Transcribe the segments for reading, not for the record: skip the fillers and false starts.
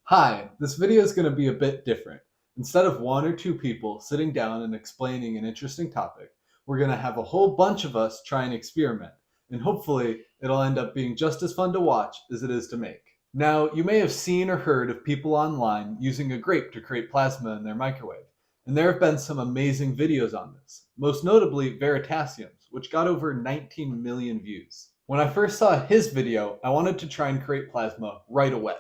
Hi, this video is going to be a bit different. Instead of one or two people sitting down and explaining an interesting topic, we're going to have a whole bunch of us try and experiment, and hopefully it'll end up being just as fun to watch as it is to make. Now, you may have seen or heard of people online using a grape to create plasma in their microwave, and there have been some amazing videos on this, most notably Veritasium's, which got over 19 million views. When I first saw his video, I wanted to try and create plasma right away.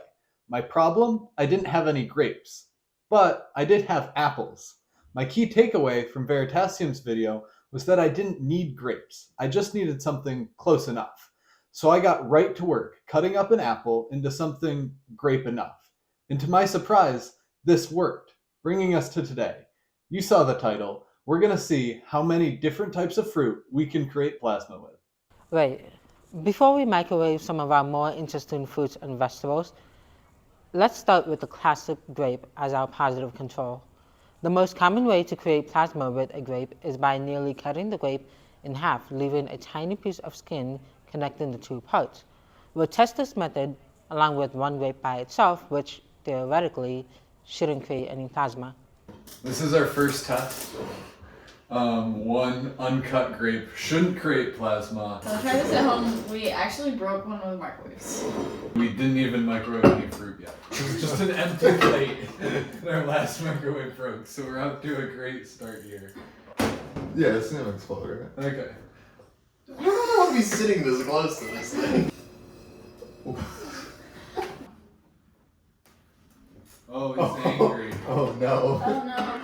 My problem? I didn't have any grapes, but I did have apples. My key takeaway from Veritasium's video was that I didn't need grapes. I just needed something close enough. So I got right to work, cutting up an apple into something grape enough. And to my surprise, this worked, bringing us to today. You saw the title. We're going to see how many different types of fruit we can create plasma with. Wait, before we microwave some of our more interesting fruits and vegetables, let's start with the classic grape as our positive control. The most common way to create plasma with a grape is by nearly cutting the grape in half, leaving a tiny piece of skin connecting the two parts. We'll test this method along with one grape by itself, which theoretically shouldn't create any plasma. This is our first test. One uncut grape shouldn't create plasma. So I'll try this at home. We actually broke one of the microwaves. We didn't even microwave any fruit yet. It was just an empty plate. And our last microwave broke, so we're up to a great start here. Yeah, it's gonna explode, right? Okay. I don't know if he's sitting this close to this thing. Oh, he's angry. Oh no. Oh no.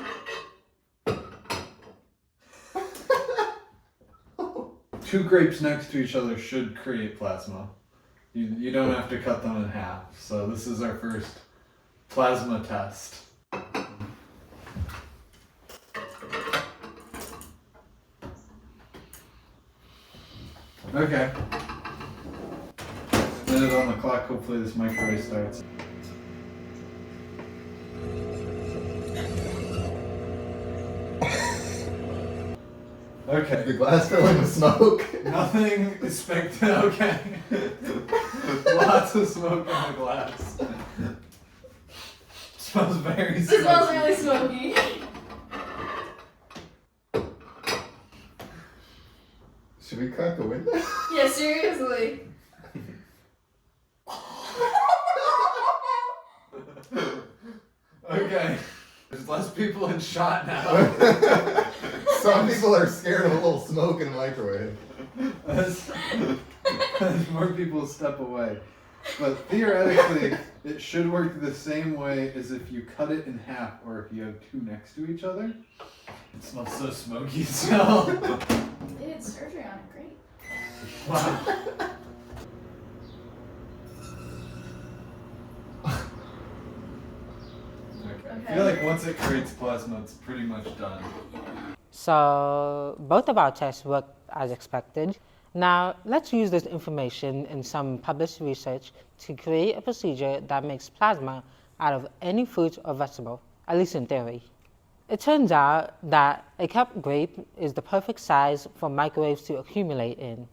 Two grapes next to each other should create plasma. You don't have to cut them in half. So this is our first plasma test. Okay. Minute on the clock. Hopefully this microwave starts. Okay. The glass filling with smoke. Nothing is spectacular. Okay. Lots of smoke in the glass. Smells very It smoky. smells really smoky. Should we crack a window? Yeah, seriously. Okay. There's less people in shot now. Some people are scared of a little smoke in a microwave. as more people step away. But theoretically, it should work the same way as if you cut it in half or if you have two next to each other. It smells so smoky still. They did surgery on it, great. Wow. Okay. I feel like once it creates plasma, it's pretty much done. So both of our tests worked as expected. Now let's use this information in some published research to create a procedure that makes plasma out of any fruit or vegetable, at least in theory. It turns out that a cup grape is the perfect size for microwaves to accumulate in.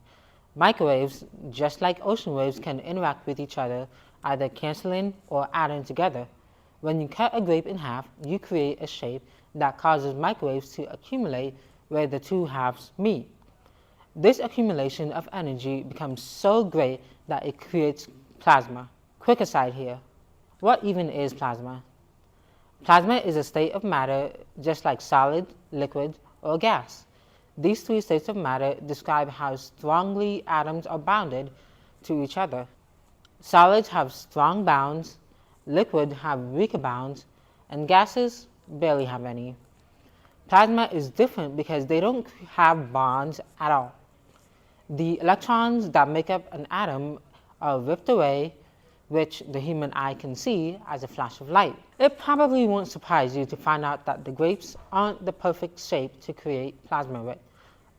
Microwaves, just like ocean waves, can interact with each other, either canceling or adding together. When you cut a grape in half, you create a shape that causes microwaves to accumulate where the two halves meet. This accumulation of energy becomes so great that it creates plasma. Quick aside here, what even is plasma? Plasma is a state of matter just like solid, liquid, or gas. These three states of matter describe how strongly atoms are bounded to each other. Solids have strong bonds, liquid have weaker bonds, and gases barely have any. Plasma is different because they don't have bonds at all. The electrons that make up an atom are ripped away, which the human eye can see as a flash of light. It probably won't surprise you to find out that the grapes aren't the perfect shape to create plasma with,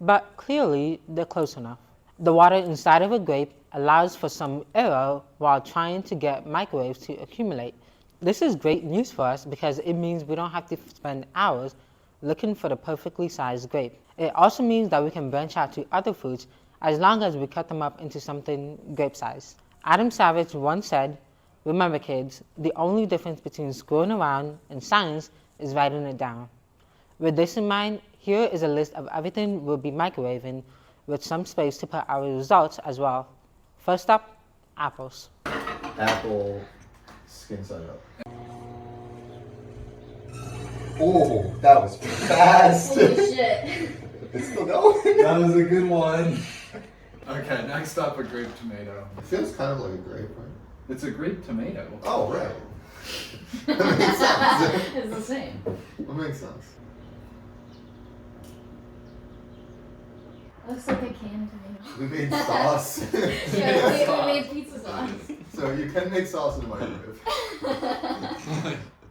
but clearly they're close enough. The water inside of a grape allows for some error while trying to get microwaves to accumulate. This is great news for us because it means we don't have to spend hours looking for the perfectly sized grape. It also means that we can branch out to other fruits as long as we cut them up into something grape-sized. Adam Savage once said, Remember kids, the only difference between screwing around and science is writing it down. With this in mind, here is a list of everything we'll be microwaving with some space to put our results as well. First up, apples. Apple skin side up. Oh, that was fast. Holy shit. It's still going. That was a good one. Okay, next up, a grape tomato. It feels kind of like a grape, right? It's a grape tomato. Oh, right. That makes sense. It's the same. That makes sense. Looks like a canned tomato. We made sauce. Yeah, we made pizza sauce. So you can make sauce in the microwave.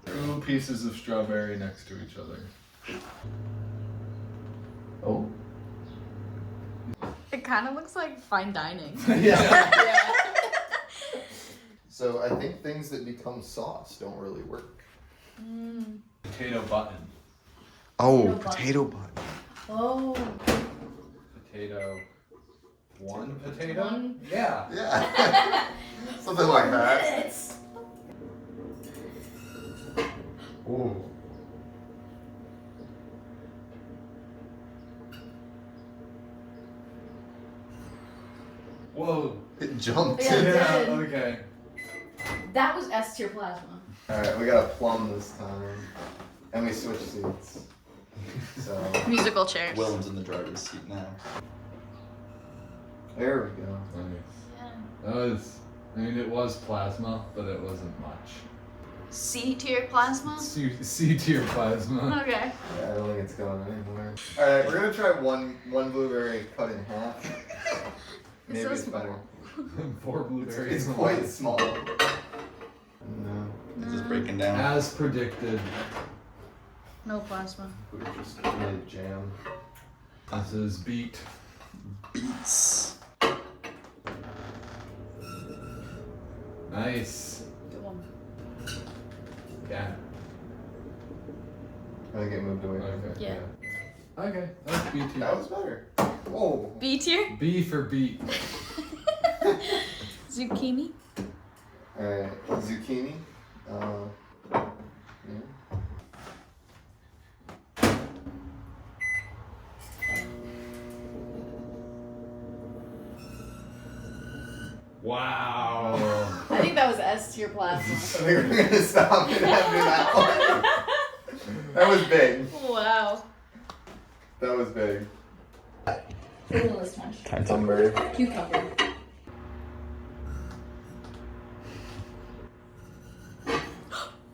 2 pieces of strawberry next to each other. Oh. It kind of looks like fine dining. Yeah. So I think things that become sauce don't really work. Potato button. Oh, Potato bun. Oh. Potato. One potato? One. Yeah. Yeah. Something like that. Minutes. Ooh. Whoa. It jumped. Yeah. Yeah, did. okay. That was S tier plasma. Alright, we got a plum this time. And we switched seats. So, Musical chairs. Willem's in the driver's seat now. there we go. Nice. That was, I mean, it was plasma, but it wasn't much. C tier plasma? C tier plasma. Okay. Yeah, I don't think it's going anywhere. Alright, we're gonna try one blueberry cut in half. Maybe so it's small. better. 4 blueberries. It's quite small. No. It's just breaking down. As predicted. No plasma. We just made jam. This is beet. Beets. Nice. Good one. Yeah. I think it moved away. Okay. Yeah. Okay, that's B tier. That was better. Whoa. B tier? B for beet. Zucchini? Alright, zucchini. Yeah. Wow. I think that was S tier plasma. I think we're gonna stop and after that one. That was big. Wow. That was big. Ooh, this one. Cucumber. Cucumber.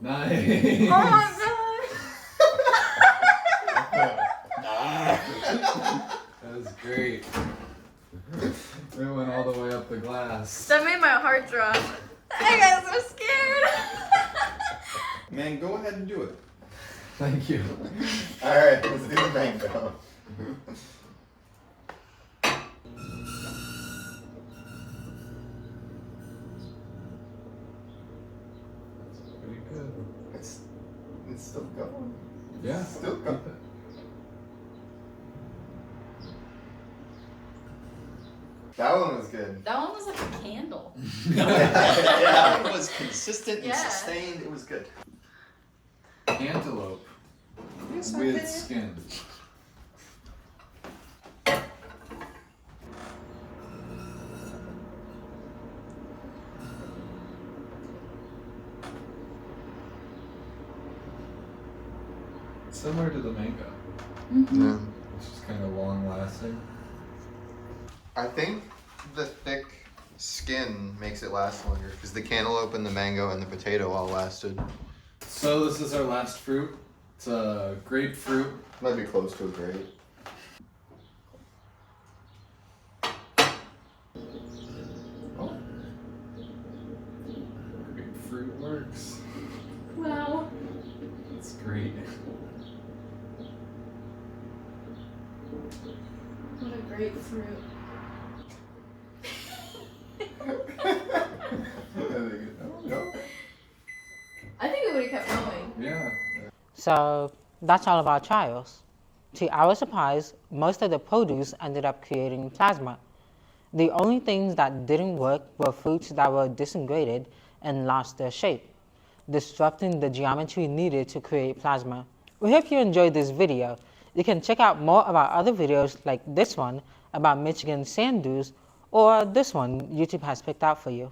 Nice. Oh my That was great. It went all the way up the glass. That made my heart drop. I got so scared. Man, go ahead and do it. Thank you. Alright, let's do the mango. Pretty good. It's still going. Yeah. Still going. That one was good. That one was like a candle. Yeah, it was consistent and Yeah. sustained. It was good. Cantaloupe with skin. Similar to the mango, Yeah. which is kind of long lasting. I think the thick skin makes it last longer because the cantaloupe and the mango and the potato all lasted. So this is our last fruit. It's a grapefruit. Might be close to a grape. Oh. Grapefruit works. Wow. It's great. What a great fruit. I think it would have kept going. Yeah. So that's all of our trials. To our surprise, most of the produce ended up creating plasma. The only things that didn't work were fruits that were disintegrated and lost their shape, disrupting the geometry needed to create plasma. We hope you enjoyed this video. You can check out more of our other videos like this one about Michigan sand dunes, or this one YouTube has picked out for you.